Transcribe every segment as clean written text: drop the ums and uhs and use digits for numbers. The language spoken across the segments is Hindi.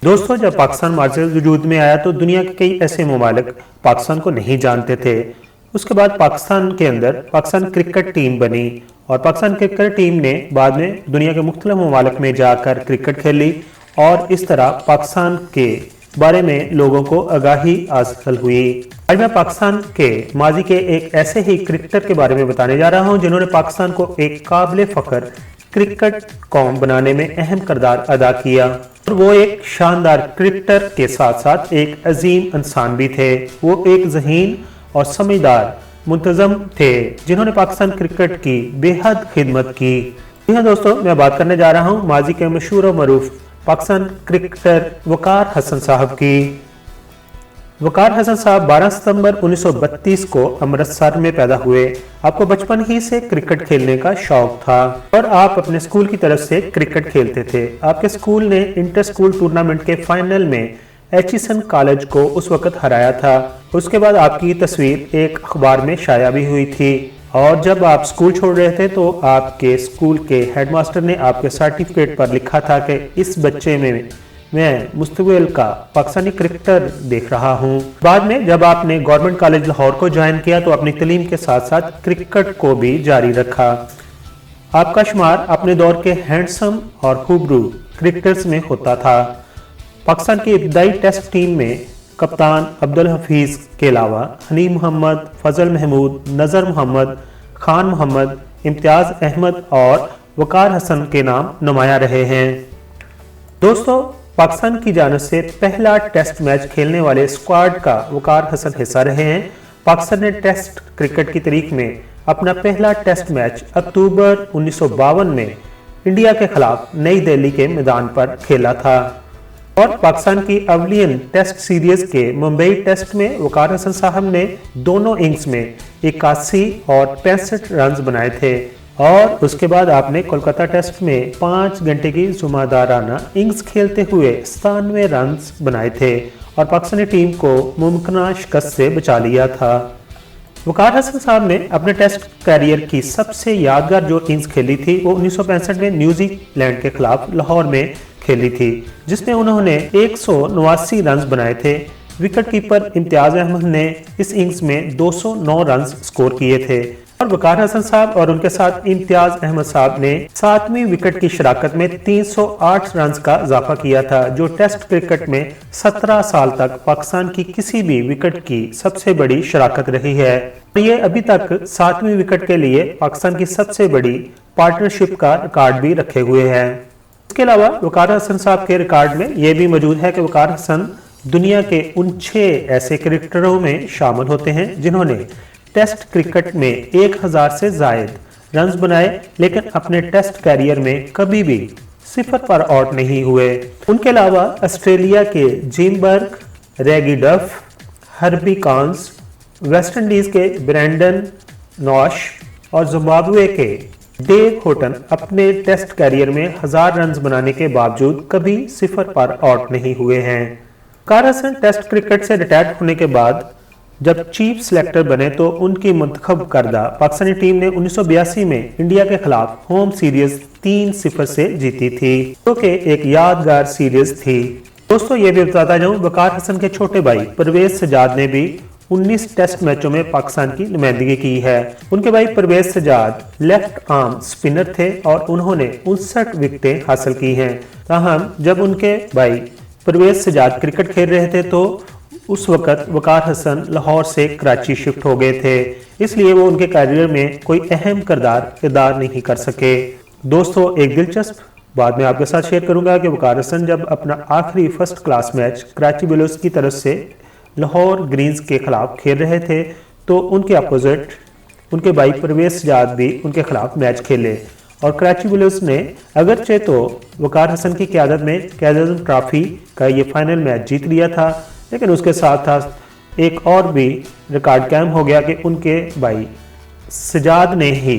दोस्तों, जब पाकिस्तान मार्शल वजूद में आया तो दुनिया के कई ऐसे ममालिक पाकिस्तान को नहीं जानते थे। उसके बाद पाकिस्तान के अंदर पाकिस्तान क्रिकेट टीम बनी और पाकिस्तान क्रिकेट टीम ने बाद में दुनिया के मुख्तलिफ ममालिक में जाकर क्रिकेट खेली और इस तरह पाकिस्तान के बारे में लोगों को आगाही हासिल हुई। आज मैं पाकिस्तान के माजी के एक ऐसे ही क्रिकेटर के बारे में बताने जा रहा हूं जिन्होंने पाकिस्तान को एक काबिल फख्र क्रिकेट कौम बनाने में अहम किरदार अदा किया और वो एक शानदार क्रिकेटर के साथ साथ एक अजीम इंसान भी थे। वो एक ज़हीन और समझदार मुंतज़म थे जिन्होंने पाकिस्तान क्रिकेट की बेहद खिदमत की। जी हाँ दोस्तों, मैं बात करने जा रहा हूँ माजी के मशहूर और मरूफ पाकिस्तान क्रिकेटर वकार हसन साहब की। वकार हसन साहब 12 सितंबर 1932 को अमृतसर में पैदा हुए। आपको बचपन ही से क्रिकेट खेलने का शौक था और आप अपने स्कूल की तरफ से क्रिकेट खेलते थे। आपके स्कूल ने इंटर स्कूल टूर्नामेंट के फाइनल में एचिसन कॉलेज को उस वक्त हराया था। उसके बाद आपकी तस्वीर एक अखबार में शाया भी हुई थी और जब आप स्कूल छोड़ रहे थे तो आपके स्कूल के हेडमास्टर ने आपके सर्टिफिकेट पर लिखा था कि इस बच्चे में मैं मुस्तकबिल का पाकिस्तानी क्रिकेटर देख रहा हूं। बाद में जब आपने गवर्नमेंट कॉलेज लाहौर को ज्वाइन किया तो अपनी तालीम के साथ साथ क्रिकेट को भी जारी रखा। आपका शुमार अपने दौर के हैंडसम और खूबरू क्रिकेटर्स में होता था। पाकिस्तान की इब्तदाई टेस्ट टीम में कप्तान अब्दुल हफीज के अलावा हनीफ मोहम्मद, फजल महमूद, नजर मोहम्मद, खान मोहम्मद, इम्तियाज अहमद और वकार हसन के नाम नुमाया रहे हैं। दोस्तों, पाकिस्तान की जानिब से पहला टेस्ट मैच खेलने वाले स्क्वाड का वकार हसन हिस्सा रहे हैं। पाकिस्तान ने टेस्ट क्रिकेट की तारीख में अपना पहला टेस्ट मैच अक्टूबर 1952 में इंडिया के खिलाफ नई दिल्ली के मैदान पर खेला था और पाकिस्तान की अवलियन टेस्ट सीरीज के मुंबई टेस्ट में वकार हसन साहब ने दोनों इनिंग्स में 81 और 65 रन बनाए थे और उसके बाद आपने कोलकाता टेस्ट में 5 घंटे की जुम्मेदाराना इनिंग्स खेलते हुए 97 रन बनाए थे और पाकिस्तानी टीम को मुमकिन शिकस्त से बचा लिया था। वकार हसन साहब ने अपने टेस्ट कैरियर की सबसे यादगार जो इनिंग्स खेली थी वो 1965 में न्यूजीलैंड के खिलाफ लाहौर में खेली थी जिसमें उन्होंने 189 रन बनाए थे। विकेट कीपर इम्तियाज अहमद ने इस इनिंग्स में 209 रन स्कोर किए थे और वकार हसन साहब और उनके साथ इम्तियाज अहमद साहब ने 7वीं विकेट की शराकत में 308 रन का इजाफा किया था जो टेस्ट क्रिकेट में 17 साल तक पाकिस्तान की किसी भी विकेट की सबसे बड़ी शराकत रही है। ये अभी तक 7वीं विकेट के लिए पाकिस्तान की सबसे बड़ी पार्टनरशिप का रिकॉर्ड भी रखे हुए हैं। इसके अलावा वकार हसन साहब के रिकॉर्ड में यह भी मौजूद है कि वकार हसन दुनिया के उन 6 ऐसे क्रिकेटरों में शामिल होते हैं जिन्होंने टेस्ट क्रिकेट में 1000 से जायद रन बनाए लेकिन अपने टेस्ट कैरियर में कभी भी 0 पर आउट नहीं हुए। उनके अलावा ऑस्ट्रेलिया के जिम बर्ग, रेगी डफ, हर्बी कॉन्स, वेस्ट इंडीज के ब्रैंडन नॉश और जिम्बाब्वे के डेव होटन अपने टेस्ट कैरियर में 1000 रन बनाने के बावजूद कभी 0 पर आउट नहीं हुए हैं। वकार हसन टेस्ट क्रिकेट से रिटायर होने के बाद जब चीफ सिलेक्टर बने तो उनकी मुंतखब करदा पाकिस्तानी टीम ने 1982 में इंडिया के खिलाफ होम सीरीज 3-0 से जीती थी जो कि एक यादगार सीरीज थी। दोस्तों, ये भी बताता जाऊं, वकार हसन के छोटे भाई परवेज सजाद ने भी 19 टेस्ट मैचों में पाकिस्तान की नुमाइंदगी की है। उनके भाई Parvez Sajjad left arm spinner थे और उन्होंने 59 विकेटें हासिल की हैं। ताहम जब उनके भाई परवेज सजाद क्रिकेट खेल रहे थे तो उस वक्त वकार हसन लाहौर से कराची शिफ्ट हो गए थे, इसलिए वो उनके कैरियर में कोई अहम किरदार अदा नहीं कर सके। दोस्तों, एक दिलचस्प बात मैं आपके साथ शेयर करूंगा कि वकार हसन जब अपना आखिरी first class match Karachi bulls की तरफ से लाहौर ग्रीन्स के खिलाफ खेल रहे थे तो उनके अपोजिट उनके भाई परवेज सजाद भी उनके खिलाफ मैच खेले और कराची बुल्स ने अगरचे तो वकार हसन की क़यादत में क़यादत ट्रॉफी का ये फाइनल मैच जीत लिया था लेकिन उसके साथ साथ एक और भी रिकॉर्ड कायम हो गया कि उनके भाई सजाद ने ही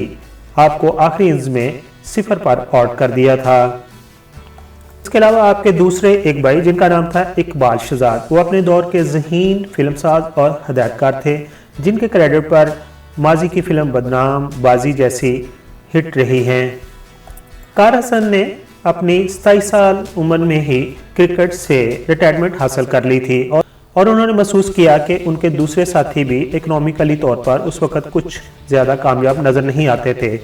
आपको आखिरी इनिंग्स में 0 पर आउट कर दिया था। इसके अलावा आपके दूसरे एक भाई जिनका नाम था इकबाल शहजाद, वो अपने दौर के ज़हीन फिल्मसाज और हदायतकार थे जिनके क्रेडिट पर माजी की फिल्म बदनाम, बाजी जैसी हिट रही हैं। वकार हसन ने अपनी 27 साल उम्र में ही क्रिकेट से रिटायरमेंट हासिल कर ली थी और उन्होंने महसूस किया कि उनके दूसरे साथी भी इकोनॉमिकली तौर पर उस वक्त कुछ ज़्यादा कामयाब नज़र नहीं आते थे।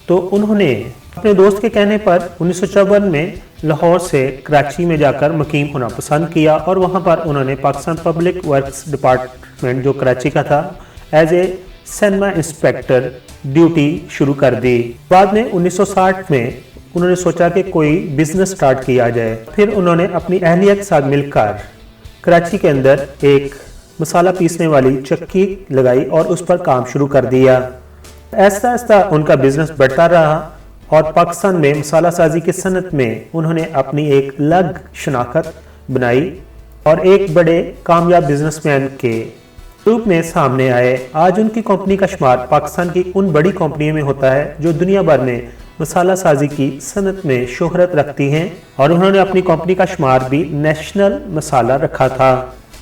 तो उन्होंने अपने दोस्त के कहने पर 1954 में लाहौर से कराची में जाकर मुकीम होना पसंद किया और वहां पर उन्होंने पाकिस्तान पब्लिक वर्क्स डिपार्टमेंट जो कराची का था as a cinema inspector duty शुरू कर दी। बाद में 1960 में उन्होंने सोचा कि कोई बिजनेस स्टार्ट किया जाए। फिर उन्होंने अपनी अहलिया के साथ मिलकर कराची के अंदर एक मसाला पीसने वाली चक्की लगाई और उस पर काम शुरू कर दिया। ऐसा ऐसा उनका बिजनेस बढ़ता रहा और पाकिस्तान में मसाला साजी की सनत में उन्होंने अपनी एक अलग शनाख्त बनाई और एक बड़े कामयाब बिजनेसमैन के रूप में सामने आए। आज उनकी कंपनी का शुमार पाकिस्तान की उन बड़ी कंपनियों में होता है जो दुनिया भर में मसाला साजी की सनत में शोहरत रखती हैं और उन्होंने अपनी कंपनी का शुमार भी नेशनल मसाला रखा था।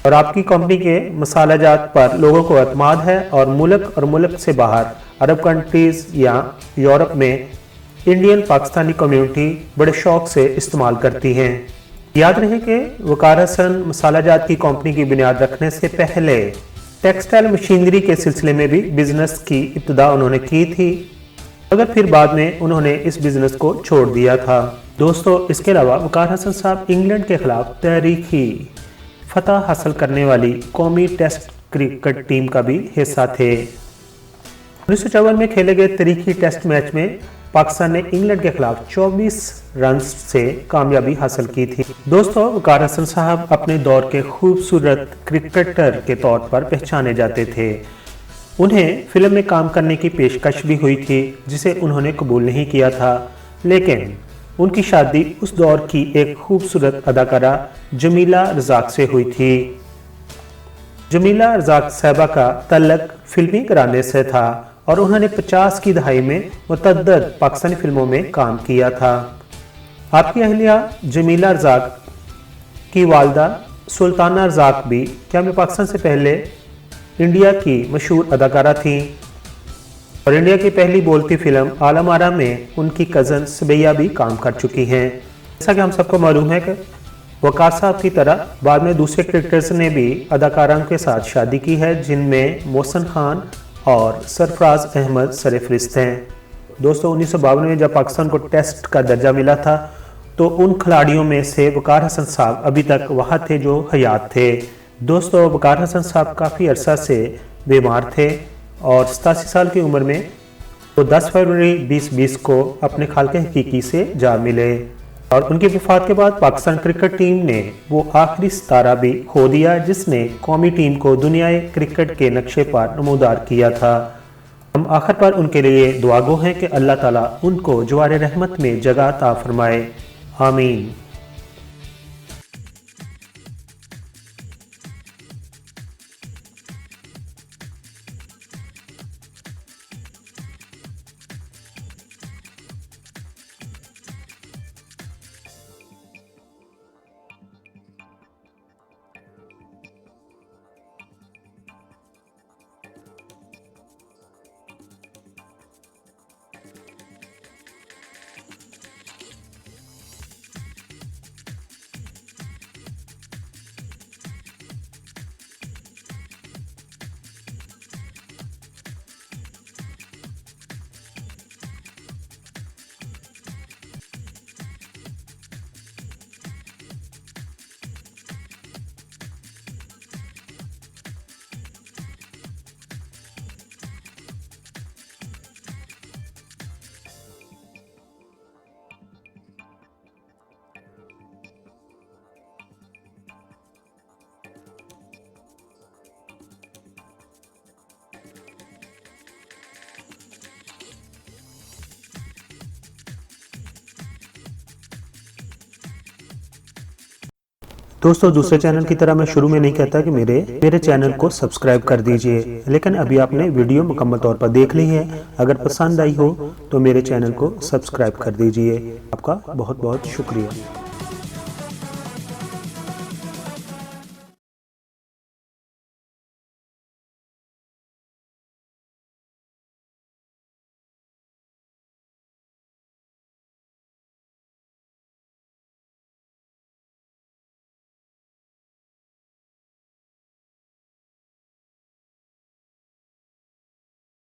और आपकी कंपनी के मसाला जात पर लोगों को अतमाद है और मुल्क से बाहर अरब कंट्रीज या यूरोप में इंडियन पाकिस्तानी कम्युनिटी बड़े शौक से इस्तेमाल करती हैं। याद रहे कि वकार हसन मसाला जात की कंपनी की बुनियाद रखने से पहले टेक्सटाइल मशीनरी के सिलसिले में भी बिजनेस की इब्तिदा उन्होंने की थी, मगर फिर बाद में उन्होंने इस बिजनेस को छोड़ दिया था। दोस्तों, इसके अलावा वकार हसन साहब इंग्लैंड के खिलाफ तारीखी फतह हासिल करने वाली कौमी टेस्ट क्रिकेट टीम का भी हिस्सा थे। 1954 में खेले गए तारीखी टेस्ट मैच में पाकिस्तान ने इंग्लैंड के खिलाफ 24 रन से कामयाबी हासिल की थी। दोस्तों, वकार हसन साहब अपने दौर के खूबसूरत क्रिकेटर के तौर पर पहचाने जाते थे। उन्हें फिल्म में काम करने की पेशकश भी हुई थी जिसे उन्होंने कबूल नहीं किया था, लेकिन उनकी शादी उस दौर की एक खूबसूरत अदाकारा जमीला रज़ाक से हुई थी। जमीला रज़ाक साहबा का तल्लक फिल्मी घराने से था और उन्होंने 50 की दहाई में मुतअद्दिद पाकिस्तानी फिल्मों में काम किया था। आपकी अहलिया जमीला रज़ाक की वालदा सुल्ताना रज़ाक भी क्या में पाकिस्तान से पहले इंडिया की मशहूर अदाकारा थीं और इंडिया की पहली बोलती फिल्म आलम आरा में उनकी कज़न सबैया भी काम कर चुकी हैं। जैसा कि हम सबको मालूम है कि वकार साहब की तरह बाद में दूसरे क्रिकेटर्स ने भी अदाकाराओं के साथ शादी की है, जिनमें मोहसिन खान और सरफराज अहमद सरफरिस्त हैं। दोस्तों, 1952 में जब पाकिस्तान को टेस्ट का दर्जा मिला था तो उन खिलाड़ियों में से वकार हसन साहब अभी तक वहाँ थे जो हयात थे। दोस्तों, वकार हसन साहब काफ़ी अरसा से बीमार थे और 87 साल की उम्र में वो 10 फरवरी 2020 को अपने खालके हकीकी से जा मिले और उनकी वफात के बाद पाकिस्तान क्रिकेट टीम ने वो आखिरी सितारा भी खो दिया जिसने कौमी टीम को दुनियाई क्रिकेट के नक्शे पर नमूदार किया था। हम आखिर पर उनके लिए दुआगो हैं कि अल्लाह ताला उनको जवार रहमत में जगह अता फरमाए। आमीन। दोस्तों, दूसरे चैनल की तरह मैं शुरू में नहीं कहता कि मेरे चैनल को सब्सक्राइब कर दीजिए, लेकिन अभी आपने वीडियो मुकम्मल तौर पर देख ली है। अगर पसंद आई हो तो मेरे चैनल को सब्सक्राइब कर दीजिए। आपका बहुत बहुत शुक्रिया।